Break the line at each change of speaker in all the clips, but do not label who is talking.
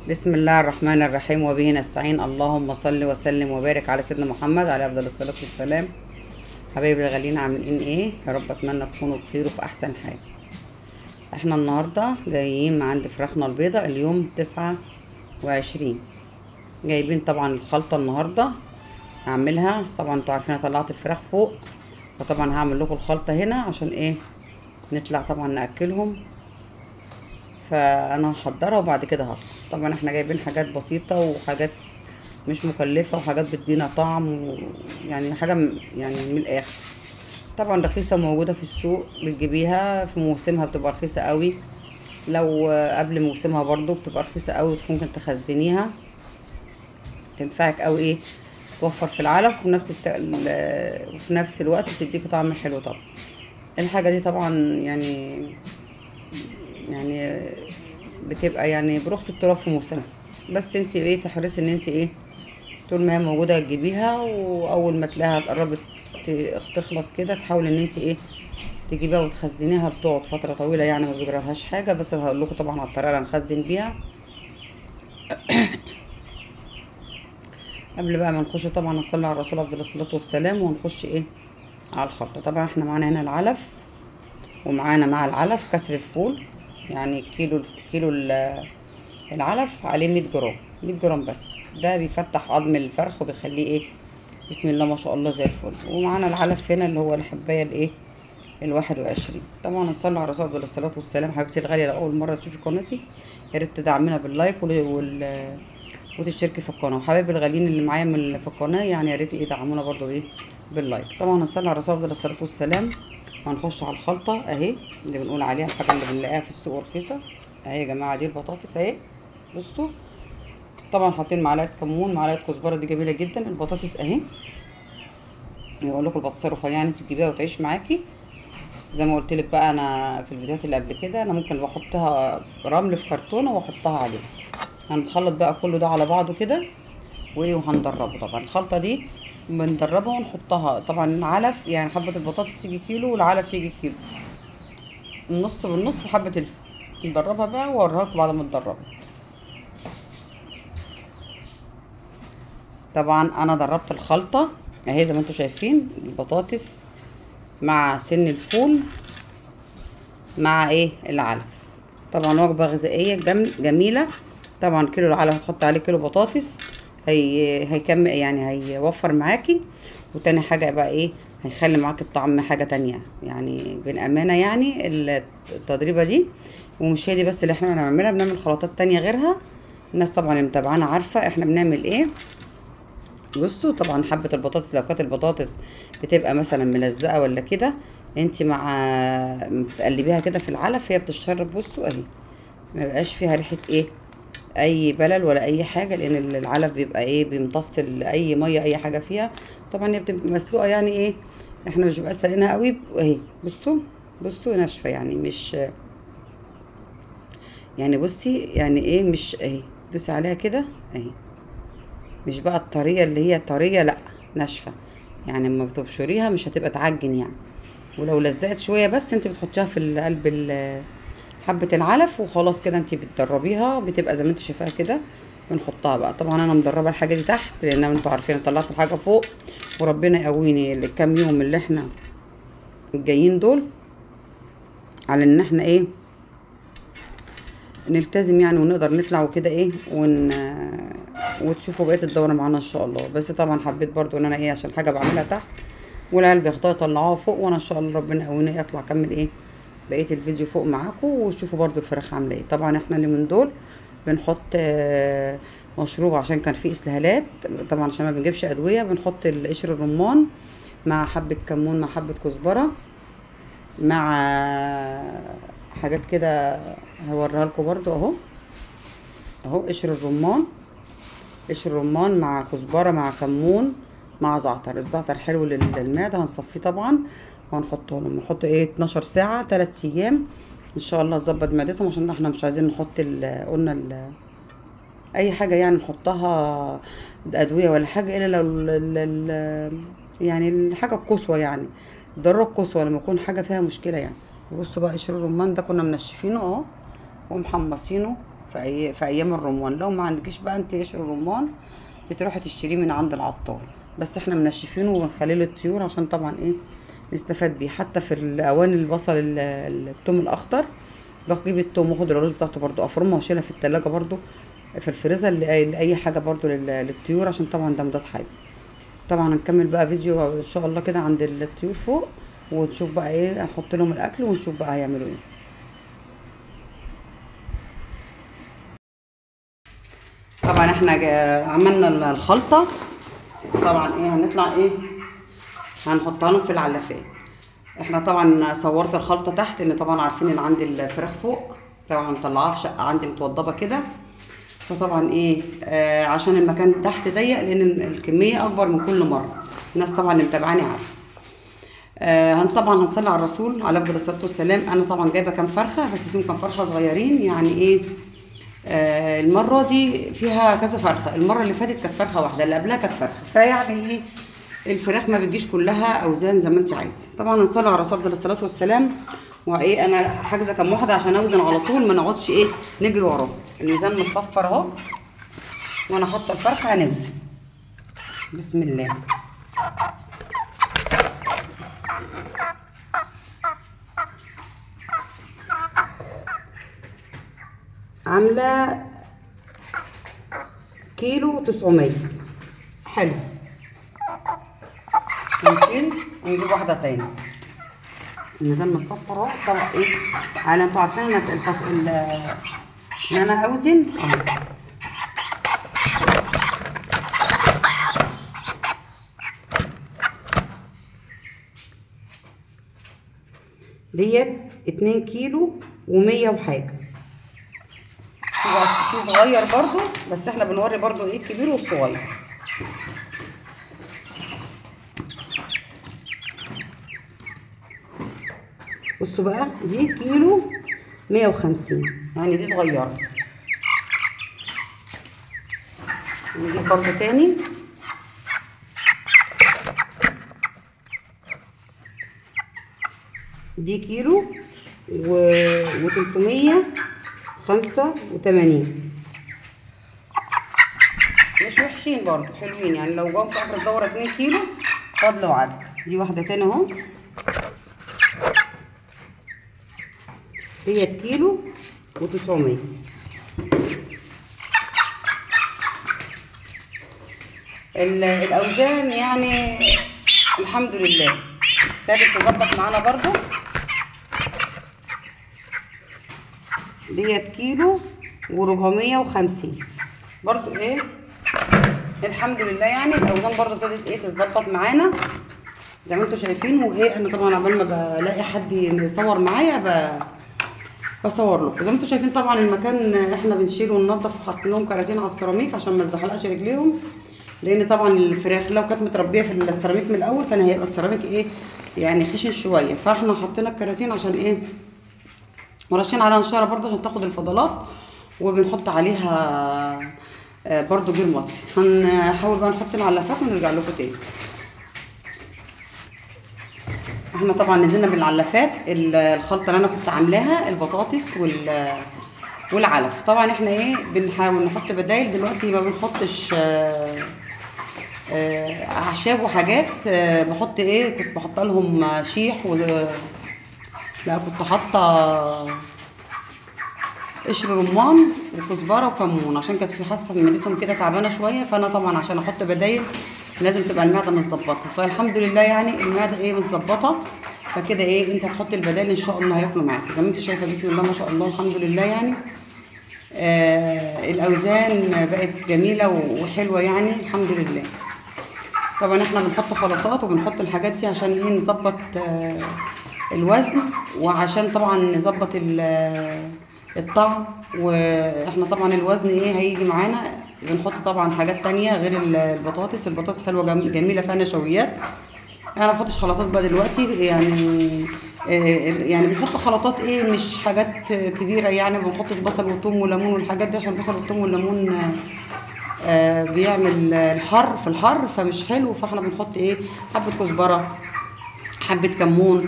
بسم الله الرحمن الرحيم، وبه نستعين. اللهم صل وسلم وبارك على سيدنا محمد عليه افضل الصلاه والسلام. حبايبي الغاليين، عاملين ايه؟ يا رب اتمنى تكونوا بخير وفي احسن حال. احنا النهارده جايين من عند فراخنا البيضة اليوم 29. جايبين طبعا الخلطه النهارده هعملها. طبعا انتوا عارفين انا طلعت الفراخ فوق، وطبعا هعمل لكم الخلطه هنا عشان ايه؟ نطلع طبعا ناكلهم. فانا هحضرها وبعد كده هطلع. طبعا احنا جايبين حاجات بسيطه وحاجات مش مكلفه وحاجات بتدينا طعم يعني حاجه يعني من الاخر. طبعا رخيصه، موجوده في السوق، بتجيبيها في موسمها بتبقى رخيصه قوي. لو قبل موسمها برضو بتبقى رخيصه قوي، ممكن تخزنيها تنفعك قوي. ايه؟ توفر في العلف وفي نفس الوقت بتديكي طعم حلو. طبعا الحاجه دي طبعا يعني بتبقى يعني برخص التراب في موسمها. بس انت ايه؟ تحرصي ان انت ايه؟ طول ما هي موجوده تجيبيها، واول ما تلاقيها قربت تخلص كده تحاولي ان انت ايه؟ تجيبيها وتخزنيها. بتقعد فتره طويله يعني ما بيجرالهاش حاجه. بس هقول لكم طبعا على الطريقه اللي هنخزن بيها. قبل بقى ما نخش طبعا نصلي على الرسول افضل الصلاه والسلام ونخش ايه؟ على الخلطه. طبعا احنا معانا هنا العلف، ومعانا مع العلف كسر الفول. يعني كيلو العلف عليه 100 جرام. 100 جرام بس. ده بيفتح عظم الفرخ وبيخليه ايه؟ بسم الله ما شاء الله زي الفل. ومعانا العلف هنا اللي هو الحبايه الايه؟ ال21. طبعا نصلي على رسول الله الصلاه والسلام. حبيبتي الغاليه، لو اول مره تشوفي قناتي يا ريت تدعمينا باللايك وتشتركي في القناه. وحبايبي الغاليين اللي معايا في القناه يعني يا ريت ايه؟ دعمونا برضو ايه؟ باللايك. طبعا نصلي على رسول الله الصلاه والسلام. وهنخش على الخلطه اهي اللي بنقول عليها، الحاجه اللي بنلاقيها في السوق رخيصه اهي يا جماعه. دي البطاطس اهي، بصوا. طبعا حاطين معلقه كمون، معلقه كزبره، دي جميله جدا. البطاطس اهي، بقول لكم البطاطس رفيعه يعني تجيبيها وتعيش معاكي. زي ما قلت لك بقى انا في الفيديوهات اللي قبل كده، انا ممكن بحطها رمل في كرتونه واحطها عليه. هنخلط بقى كله ده على بعضه كده وايه، وهندربه. طبعا الخلطه دي بندربها ونحطها. طبعا العلف يعني حبه البطاطس يجي كيلو والعلف يجي كيلو، النص بالنص، وحبه الفول. ندربها بقى واوريها لكم بعد ما اتدربت. طبعا انا دربت الخلطه اهي زي ما انتم شايفين. البطاطس مع سن الفول مع ايه؟ العلف. طبعا وجبه غذائيه جميله. طبعا كيلو العلف هتحط عليه كيلو بطاطس، هيكمل يعني، هيوفر معاكي. وتاني حاجه بقى ايه؟ هيخلي معاكي الطعم حاجه تانية يعني. بالامانه يعني التضريبه دي، ومش هي دي بس اللي احنا بنعملها، بنعمل خلطات تانية غيرها. الناس طبعا اللي متابعانا عارفه احنا بنعمل ايه. بصوا طبعا حبة البطاطس، لو كانت البطاطس بتبقى مثلا ملزقة ولا كده، انتي مع بتقلبيها كده في العلف هي بتشرب. بصوا اهي، ما بقاش فيها ريحة ايه؟ اي بلل ولا اي حاجة، لان العلف بيبقى ايه؟ بيمتص اي مية اي حاجة فيها. طبعا هي بتبقى مسلوقة يعني ايه؟ احنا مش بقى سالقينها قوي اهي. بصوا ناشفة يعني، مش يعني بصي يعني ايه؟ مش اهي، دوسي عليها كده اهي. مش بقى الطريقه اللي هي طريه، لا، ناشفه. يعني لما بتبشريها مش هتبقى تعجن يعني. ولو لزقت شويه بس انت بتحطيها في قلب حبه العلف وخلاص كده. انت بتدربيها بتبقى زي ما انت شايفاها كده. بنحطها بقى. طبعا انا مدربه الحاجه دي تحت، لان انتوا عارفين طلعت الحاجه فوق. وربنا يقويني الكام يوم اللي احنا الجايين دول على ان احنا ايه؟ نلتزم يعني، ونقدر نطلع وكده ايه وتشوفوا بقيه الدوره معانا ان شاء الله. بس طبعا حبيت برضو ان انا ايه؟ عشان حاجه بعملها تحت والعيال بياخدوها يطلعوها فوق، وانا ان شاء الله ربنا يقويني اطلع اكمل ايه؟ بقيه الفيديو فوق معاكم وتشوفوا برضو الفراخ عامله ايه. طبعا احنا اللي من دول بنحط مشروب عشان كان فيه اسهالات. طبعا عشان ما بنجيبش ادويه، بنحط قشر الرمان مع حبه كمون مع حبه كزبره مع حاجات كده. هوريها لكم برضو اهو قشر الرمان مع كزبره مع كمون مع زعتر. الزعتر حلو للمعده، هنصفيه طبعا وهنحطه لهم. نحط ايه؟ 12 ساعه 3 ايام ان شاء الله تظبط معدتهم. عشان احنا مش عايزين نحط قلنا اي حاجه يعني نحطها ادويه ولا حاجه، الا لو يعني الحاجه القصوى يعني، الضروره القصوى لما يكون حاجه فيها مشكله يعني. بصوا بقى قشر الرمان ده كنا منشفينه اهو ومحمصينه في ايام الرمان. لو ما عندكيش بقى انت قشر الرمان بتروحي تشتريه من عند العطار، بس احنا منشفينه ونخليه للطيور عشان طبعا ايه نستفاد بيه. حتى في الاواني البصل الثوم الاخضر بجيب الثوم واخد العروش بتاعته برضو افرمها واشيلها في التلاجة برضو في الفريزر لاي حاجه برضو للطيور، عشان طبعا ده مضاد حيوي. طبعا هنكمل بقى فيديو ان شاء الله كده عند الطيور فوق، ونشوف بقى ايه هنحط لهم الاكل ونشوف بقى هيعملوا ايه. طبعا احنا عملنا الخلطه. طبعا ايه هنطلع ايه هنحطها لهم في العلافات. احنا طبعا صورت الخلطه تحت، لان طبعا عارفين ان عندي الفراخ فوق طبعا مطلعاها في شقه عندي متوضبه كده، فطبعا ايه عشان المكان تحت ضيق، لان الكميه اكبر من كل مره. الناس طبعا اللي متابعاني عارفه. طبعا هنصلي على الرسول عليه افضل الصلاه والسلام. انا طبعا جايبه كام فرخه، بس فيهم كام فرخه صغيرين يعني ايه. المره دي فيها كذا فرخه، المره اللي فاتت كانت فرخه واحده، اللي قبلها كانت فرخه، فيعني ايه الفراخ ما بتجيش كلها اوزان زي ما انت عايزه. طبعا هنصلي على الرسول افضل الصلاه والسلام. وايه انا حاجزه كام واحده عشان اوزن على طول، ما نقعدش ايه نجري وراه. الميزان مصفر اهو، وانا حاطه الفرخه هنوزن. بسم الله. عامله كيلو 900. حلو. هنشيل ونجيب واحده تاني. الميزان مصفر اهو. طبعا ايه على انتوا عارفين ان انا اوزن اهو. ديت 2 كيلو و100 وحاجه. في صغير برضو، بس احنا بنوري برضو ايه الكبير والصغير. بصوا بقى دي كيلو 150، يعني دي صغيره. نجيب برضو تاني. دي كيلو و385، مش وحشين برضو، حلوين يعني. لو جم في اخر الدوره 2 كيلو فضل وعدل. دي واحده تاني اهو. ديت كيلو و900. الاوزان يعني الحمد لله ابتدت تظبط معانا برضو. ديت كيلو و450 برضو ايه الحمد لله. يعني الاوزان برضو ابتدت ايه تظبط معانا زي ما انتوا شايفين. وايه انا طبعا عبال ما بلاقي حد يصور معايا بصور لكم. زي ما انتوا شايفين طبعا المكان احنا بنشيله وننضف، حاطين لهم كراتين على السيراميك عشان ما تزحلقش رجليهم، لان طبعا الفراخ لو كانت متربيه في السيراميك من الاول كان هيبقى السيراميك ايه يعني خشن شويه. فاحنا حطينا الكراتين عشان ايه ورشين عليها نشاره برضه عشان تاخد الفضلات، وبنحط عليها برضه جير مطفي. هنحاول بقى نحط العلافات ونرجع لكم تاني. احنا طبعا نزلنا بالعلافات الخلطه اللي انا كنت عاملاها البطاطس والعلف. طبعا احنا ايه بنحاول نحط بدايل. دلوقتي ما بنحطش اعشاب وحاجات. بحط ايه كنت بحط لهم شيح لا كنت حاطه قشر رمان وكزبره وكمون، عشان كانت في حاسه في معدتهم كده تعبانه شويه. فانا طبعا عشان احط بدايل لازم تبقى المعده متظبطه. فالحمد لله يعني المعده ايه متظبطه. فكده ايه انت هتحطي البدايل ان شاء الله هياكلوا معاكي زي ما انت شايفه. بسم الله ما شاء الله الحمد لله يعني. الاوزان بقت جميله وحلوه يعني الحمد لله. طبعا احنا بنحط خلطات وبنحط الحاجات دي عشان ايه نظبط الوزن، وعشان طبعا نظبط الطعم. واحنا طبعا الوزن ايه هيجي معانا. بنحط طبعا حاجات تانية غير البطاطس. البطاطس حلوه جميله فيها نشويات. انا ما بحطش خلطات بقى دلوقتي يعني بنحط خلطات ايه مش حاجات كبيره يعني. ما بنحطش بصل وثوم وليمون والحاجات دي، عشان البصل والثوم والليمون بيعمل الحر في الحر فمش حلو. فاحنا بنحط ايه حبه كزبره حبه كمون.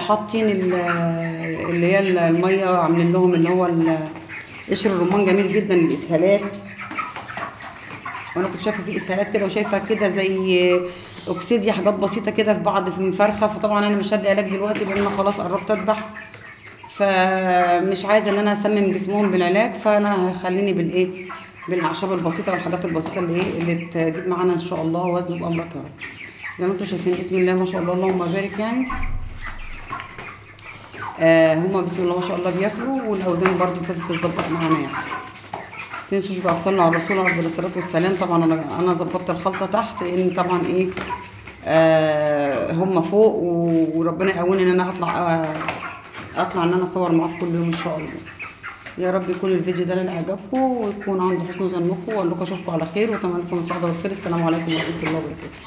حاطين اللي هي الميه عاملين لهم اللي هو قشر الرمان جميل جدا للاسهالات، وانا كنت شايفه فيه اسهالات كده، وشايفه كده زي اوكسيديا، حاجات بسيطه كده في بعض من فرخه. فطبعا انا مش هدي علاج دلوقتي لان انا خلاص قربت اذبح، فمش عايزه ان انا اسمم جسمهم بالعلاج، فانا هخليني بالايه، بالاعشاب البسيطه والحاجات البسيطه اللي ايه اللي تجيب معانا ان شاء الله وزن بامرك يا رب. زي ما انتم شايفين بسم الله ما شاء الله اللهم بارك يعني. هما بسم الله ما شاء الله بياكلوا، والاوزان برضو ابتدت تتظبط معانا يعني. متنسوش بقى تصلوا على الرسول عليه الصلاه والسلام. طبعا انا ظبطت الخلطه تحت لان طبعا ايه هما فوق، وربنا يقويني ان انا اطلع ان انا اصور معاكم كل يوم ان شاء الله. يا رب يكون الفيديو ده اللي عجبكم ويكون عند حسن ظنكم، واقول لكم اشوفكم على خير واتمنى لكم السعاده والخير. السلام عليكم ورحمه الله وبركاته.